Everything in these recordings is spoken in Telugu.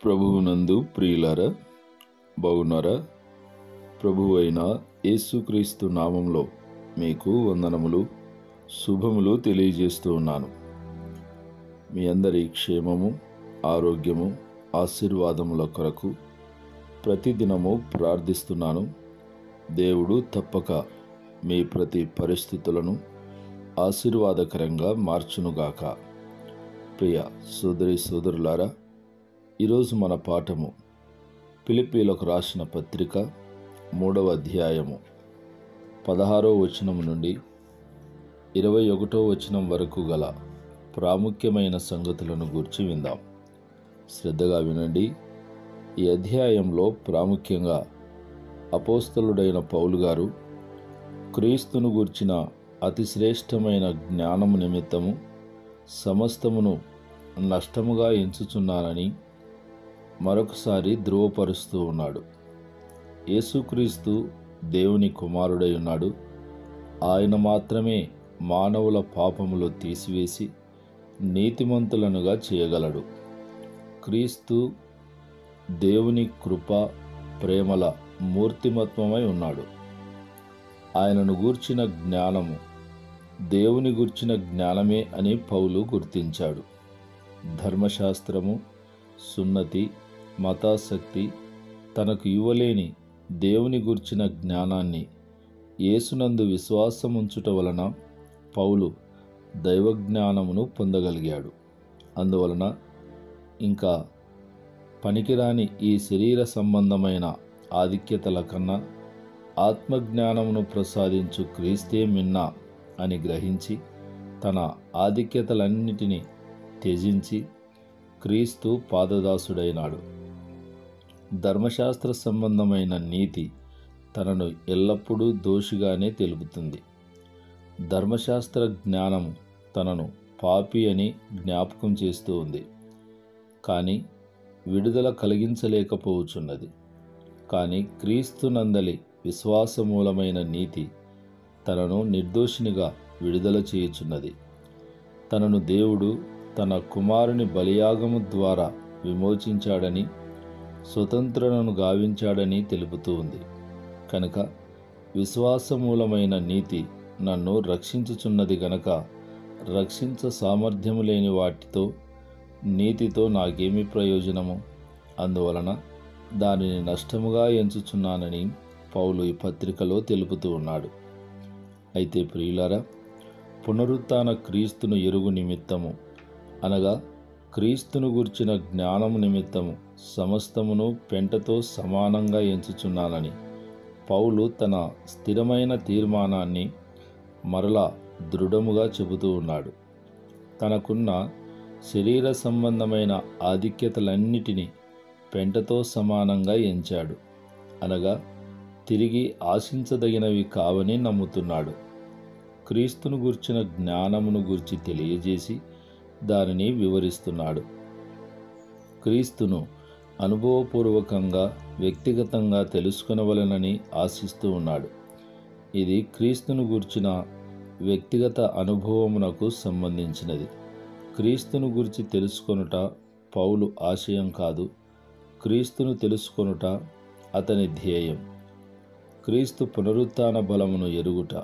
ప్రభువునందు ప్రియులారా, బాగున్నారా? ప్రభువు అయిన యేసుక్రీస్తు నామంలో మీకు వందనములు, శుభములు తెలియజేస్తూ ఉన్నాను. మీ అందరి క్షేమము, ఆరోగ్యము, ఆశీర్వాదముల కొరకు ప్రతిదినము ప్రార్థిస్తున్నాను. దేవుడు తప్పక మీ ప్రతి పరిస్థితులను ఆశీర్వాదకరంగా మార్చునుగాక. ప్రియ సోదరి సోదరులారా, ఈరోజు మన పాఠము ఫిలిప్పీలకు రాసిన పత్రిక 3వ అధ్యాయము 16వ వచనం నుండి 21వ వచనం వరకు గల ప్రాముఖ్యమైన సంగతులను గూర్చి విందాం. శ్రద్ధగా వినండి. ఈ అధ్యాయంలో ప్రాముఖ్యంగా అపోస్తలుడైన పౌలు గారు క్రీస్తును గూర్చిన అతిశ్రేష్టమైన జ్ఞానము నిమిత్తము సమస్తమును నష్టముగా ఎంచుచున్నానని మరొకసారి ధృవపరుస్తూ ఉన్నాడు. యేసుక్రీస్తు దేవుని కుమారుడై ఉన్నాడు. ఆయన మాత్రమే మానవుల పాపములు తీసివేసి నీతిమంతులనుగా చేయగలడు. క్రీస్తు దేవుని కృప, ప్రేమల మూర్తిమత్వమై ఉన్నాడు. ఆయనను గూర్చిన జ్ఞానము దేవుని గూర్చిన జ్ఞానమే అని పౌలు గుర్తించాడు. ధర్మశాస్త్రము, సున్నతి, మతాసక్తి తనకు ఇవ్వలేని దేవుని గూర్చిన జ్ఞానాన్ని యేసునందు విశ్వాసముంచుట వలన పౌలు దైవజ్ఞానమును పొందగలిగాడు. అందువలన ఇంకా పనికిరాని ఈ శరీర సంబంధమైన ఆధిక్యతల కన్నా ఆత్మజ్ఞానమును ప్రసాదించు క్రీస్తే మిన్నా అని గ్రహించి తన ఆధిక్యతలన్నిటినీ త్యజించి క్రీస్తు పాదదాసుడైనాడు. ధర్మశాస్త్ర సంబంధమైన నీతి తనను ఎల్లప్పుడూ దోషిగానే తెలుపుతుంది. ధర్మశాస్త్ర జ్ఞానము తనను పాపి అని జ్ఞాపకం చేస్తూ ఉంది, కానీ విడుదల కలిగించలేకపోవచ్చున్నది. కానీ క్రీస్తునందలి విశ్వాసమూలమైన నీతి తనను నిర్దోషినిగా విడుదల చేయుచున్నది. తనను దేవుడు తన కుమారుని బలియాగము ద్వారా విమోచించాడని, స్వతంత్రులను గావించాడని తెలుపుతూ ఉంది. కనుక విశ్వాసమూలమైన నీతి నన్ను రక్షించుచున్నది గనక రక్షించ సామర్థ్యము లేని వాటితో నీతితో నాకేమి ప్రయోజనము? అందువలన దానిని నష్టముగా ఎంచుచున్నానని పౌలు ఈ పత్రికలో తెలుపుతూ ఉన్నాడు. అయితే ప్రియులారా, పునరుత్థాన క్రీస్తును ఎరుగు నిమిత్తము అనగా క్రీస్తును గూర్చిన జ్ఞానము నిమిత్తము సమస్తమును పెంటతో సమానంగా ఎంచుచున్నానని పౌలు తన స్థిరమైన తీర్మానాన్ని మరలా దృఢముగా చెబుతూ ఉన్నాడు. తనకున్న శరీర సంబంధమైన ఆధిక్యతలన్నిటినీ పెంటతో సమానంగా ఎంచాడు, అనగా తిరిగి ఆశించదగినవి కావని నమ్ముతున్నాడు. క్రీస్తును గూర్చిన జ్ఞానమును గూర్చి తెలియజేసి దానిని వివరిస్తున్నాడు. క్రీస్తును అనుభవపూర్వకంగా, వ్యక్తిగతంగా తెలుసుకొనవలెనని ఆశిస్తూ ఉన్నాడు. ఇది క్రీస్తును గూర్చిన వ్యక్తిగత అనుభవమునకు సంబంధించినది. క్రీస్తును గూర్చి తెలుసుకొనుట పౌలు ఆశయం కాదు, క్రీస్తును తెలుసుకొనుట అతని ధ్యేయం. క్రీస్తు పునరుత్థాన బలమును ఎరుగుట.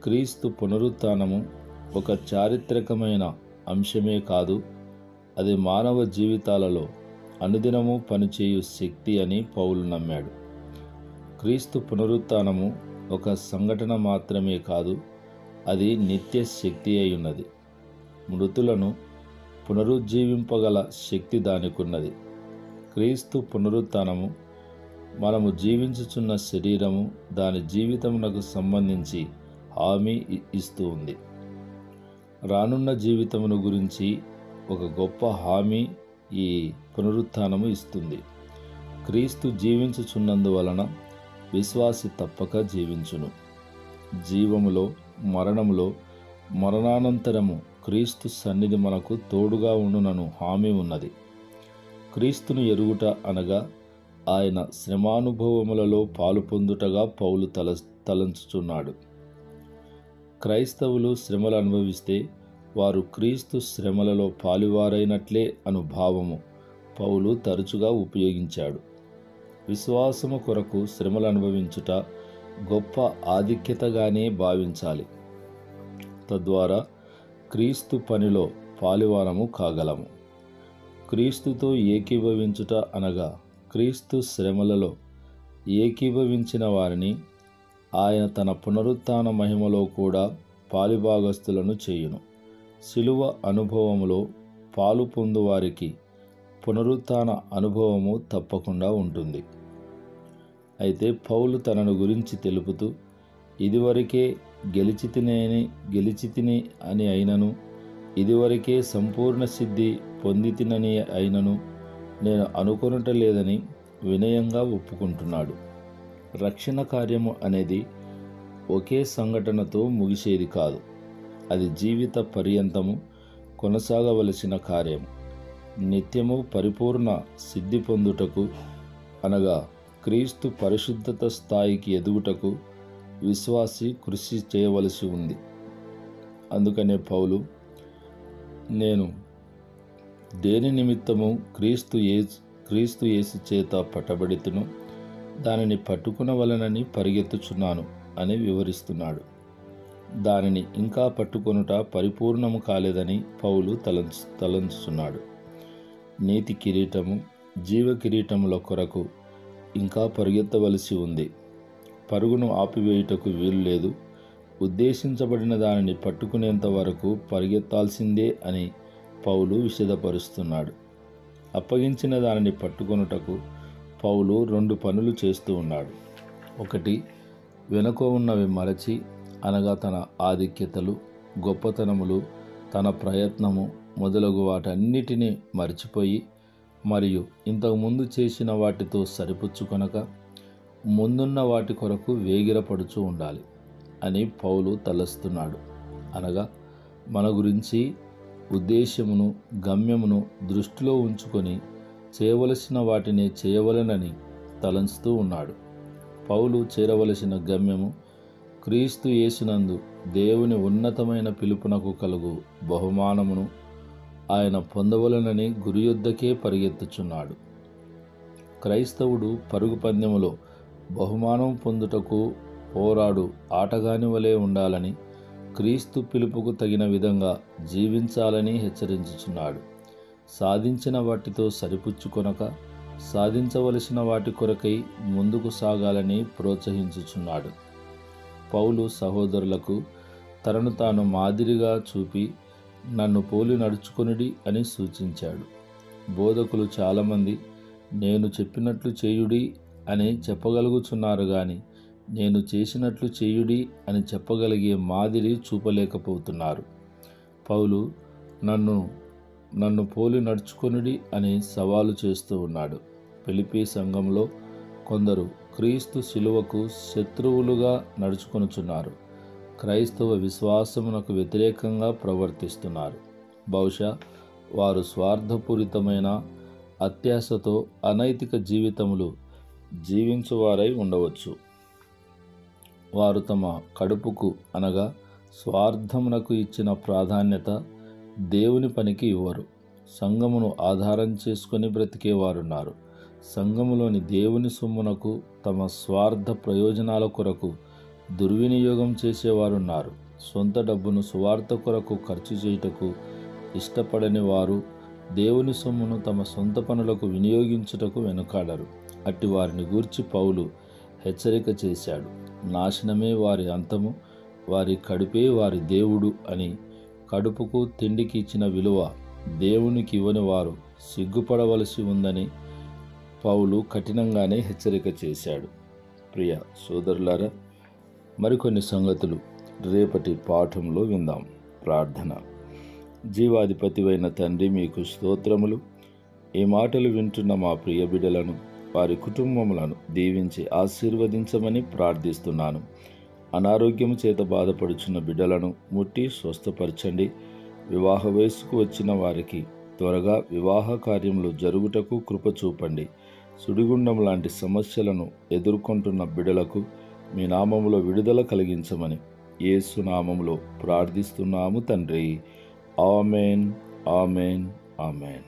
క్రీస్తు పునరుత్థానము ఒక చారిత్రకమైన అంశమే కాదు, అది మానవ జీవితాలలో అనుదినము పనిచేయు శక్తి అని పౌలు నమ్మాడు. క్రీస్తు పునరుత్థానము ఒక సంఘటన మాత్రమే కాదు, అది నిత్య శక్తి అయి ఉన్నది. మృతులను పునరుజ్జీవింపగల శక్తి దానికున్నది. క్రీస్తు పునరుత్థానము మనము జీవించుచున్న శరీరము, దాని జీవితమునకు సంబంధించి హామీ ఇస్తూ ఉంది. రానున్న జీవితమును గురించి ఒక గొప్ప హామీ ఈ పునరుత్థానము ఇస్తుంది. క్రీస్తు జీవించుచున్నందువలన విశ్వాసి తప్పక జీవించును. జీవములో, మరణములో, మరణానంతరము క్రీస్తు సన్నిధి మనకు తోడుగా ఉండునను హామీ ఉన్నది. క్రీస్తును ఎరుగుట అనగా ఆయన శ్రమానుభవములలో పాలు పొందుటగా పౌలు తలంచుచున్నాడు. క్రైస్తవులు శ్రమలు అనుభవిస్తే వారు క్రీస్తు శ్రమలలో పాలువారైనట్లే అను భావము పౌలు తరచుగా ఉపయోగించాడు. విశ్వాసము కొరకు శ్రమలు అనుభవించుట గొప్ప ఆధిక్యతగానే భావించాలి. తద్వారా క్రీస్తు పనిలో పాలువారము కాగలము. క్రీస్తుతో ఏకీభవించుట అనగా క్రీస్తు శ్రమలలో ఏకీభవించిన వారిని ఆయన తన పునరుత్థాన మహిమలో కూడా పాలుభాగస్తులను చేయును. శిలువ అనుభవములో పాలు పొందువారికి పునరుత్థాన అనుభవము తప్పకుండా ఉంటుంది. అయితే పౌలు తనను గురించి తెలుపుతూ, ఇదివరకే గెలిచితిని అని అయినను, ఇదివరకే సంపూర్ణ సిద్ధి పొందితినని అయినను నేను అనుకొనుట లేదని వినయంగా ఒప్పుకుంటున్నాడు. రక్షణ కార్యము అనేది ఒకే సంఘటనతో ముగిసేది కాదు. అది జీవిత పర్యంతము కొనసాగవలసిన కార్యం. నిత్యము పరిపూర్ణ సిద్ధి పొందుటకు అనగా క్రీస్తు పరిశుద్ధత స్థాయికి ఎదుగుటకు విశ్వాసి కృషి చేయవలసి ఉంది. అందుకనే పౌలు, నేను దేని నిమిత్తము క్రీస్తు యేసు చేత పట్టబడితును దానిని పట్టుకునవలనని పరిగెత్తుచున్నాను అని వివరిస్తున్నాడు. దానిని ఇంకా పట్టుకొనుట పరిపూర్ణము కాలేదని పౌలు తలంచుచున్నాడు. నీతి కిరీటము, జీవ కిరీటముల కొరకు ఇంకా పరిగెత్తవలసి ఉంది. పరుగును ఆపివేయుటకు వీలు లేదు. ఉద్దేశించబడిన దానిని పట్టుకునేంత వరకు పరిగెత్తాల్సిందే అని పౌలు విశదపరుస్తున్నాడు. అప్పగించిన దానిని పట్టుకొనుటకు పౌలు 2 పనులు చేస్తూ ఉన్నాడు. ఒకటి, వెనుక ఉన్నవి మరచి, అనగా తన ఆధిక్యతలు, గొప్పతనములు, తన ప్రయత్నము మొదలగు వాటన్నిటినీ మర్చిపోయి మరియు ఇంతకుముందు చేసిన వాటితో సరిపుచ్చుకొనక ముందున్న వాటి కొరకు వేగిరపడుచూ ఉండాలి అని పౌలు తలస్తున్నాడు. అనగా మన గురించి ఉద్దేశ్యమును, గమ్యమును దృష్టిలో ఉంచుకొని చేయవలసిన వాటిని చేయవలెనని తలంచుతూ ఉన్నాడు. పౌలు చేరవలసిన గమ్యము క్రీస్తు యేసునందు దేవుని ఉన్నతమైన పిలుపునకు కలుగు బహుమానమును ఆయన పొందవలనని గురి యొద్దకే పరిగెత్తుచున్నాడు. క్రైస్తవుడు పరుగు పందెములో బహుమానం పొందుటకు పోరాడు ఆటగాని వలె ఉండాలని, క్రీస్తు పిలుపుకు తగిన విధంగా జీవించాలని హెచ్చరించుచున్నాడు. సాధించిన వాటితో సరిపుచ్చుకొనక సాధించవలసిన వాటి కొరకై ముందుకు సాగాలని ప్రోత్సహించుచున్నాడు. పౌలు సహోదరులకు తనను తాను మాదిరిగా చూపి నన్ను పోలి నడుచుకొనుడి అని సూచించాడు. బోధకులు చాలామంది నేను చెప్పినట్లు చేయుడి అని చెప్పగలుగుచున్నారు గాని నేను చేసినట్లు చేయుడి అని చెప్పగలిగే మాదిరి చూపలేకపోతున్నారు. పౌలు నన్ను పోలి నడుచుకొనుడి అని సవాలు చేస్తూ ఉన్నాడు. ఫిలిప్పీ సంఘంలో కొందరు క్రీస్తు శిలువకు శత్రువులుగా నడుచుకొనుచున్నారు. క్రైస్తవ విశ్వాసమునకు వ్యతిరేకంగా ప్రవర్తిస్తున్నారు. బహుశా వారు స్వార్థపూరితమైన అత్యాశతో అనైతిక జీవితములు జీవించువారై ఉండవచ్చు. వారు తమ కడుపుకు అనగా స్వార్థమునకు ఇచ్చిన ప్రాధాన్యత దేవుని పనికి ఇవ్వరు. సంఘమును ఆధారం చేసుకొని బ్రతికేవారున్నారు. సంఘములోని దేవుని సొమ్మునకు తమ స్వార్థ ప్రయోజనాల కొరకు దుర్వినియోగం చేసేవారున్నారు. సొంత డబ్బును సువార్త కొరకు ఖర్చు చేయుటకు ఇష్టపడని వారు దేవుని సొమ్మును తమ సొంత పనులకు వినియోగించుటకు వెనుకాడరు. అట్టి వారిని గూర్చి పౌలు హెచ్చరిక చేశాడు. నాశనమే వారి అంతము, వారి కడుపే వారి దేవుడు అని. కడుపుకు తిండికి ఇచ్చిన విలువ దేవునికి ఇవ్వని వారు సిగ్గుపడవలసి ఉందని పౌలు కఠినంగానే హెచ్చరిక చేశాడు. ప్రియ సోదరులారా, మరికొన్ని సంగతులు రేపటి పాఠంలో విందాం. ప్రార్థన. జీవాధిపతివైన తండ్రి, మీకు స్తోత్రములు. ఈ మాటలు వింటున్న మా ప్రియ బిడ్డలను, వారి కుటుంబములను దీవించి ఆశీర్వదించమని ప్రార్థిస్తున్నాను. అనారోగ్యము చేత బాధపడుచున్న బిడ్డలను ముట్టి స్వస్థపరచండి. వివాహ వయసుకు వచ్చిన వారికి త్వరగా వివాహ కార్యములు జరుగుటకు కృప చూపండి. సుడిగుండం లాంటి సమస్యలను ఎదుర్కొంటున్న బిడ్డలకు మీ నామములో విడుదల కలిగించమని యేసు నామములో ప్రార్థిస్తున్నాము తండ్రి. ఆమేన్, ఆమేన్, ఆమేన్.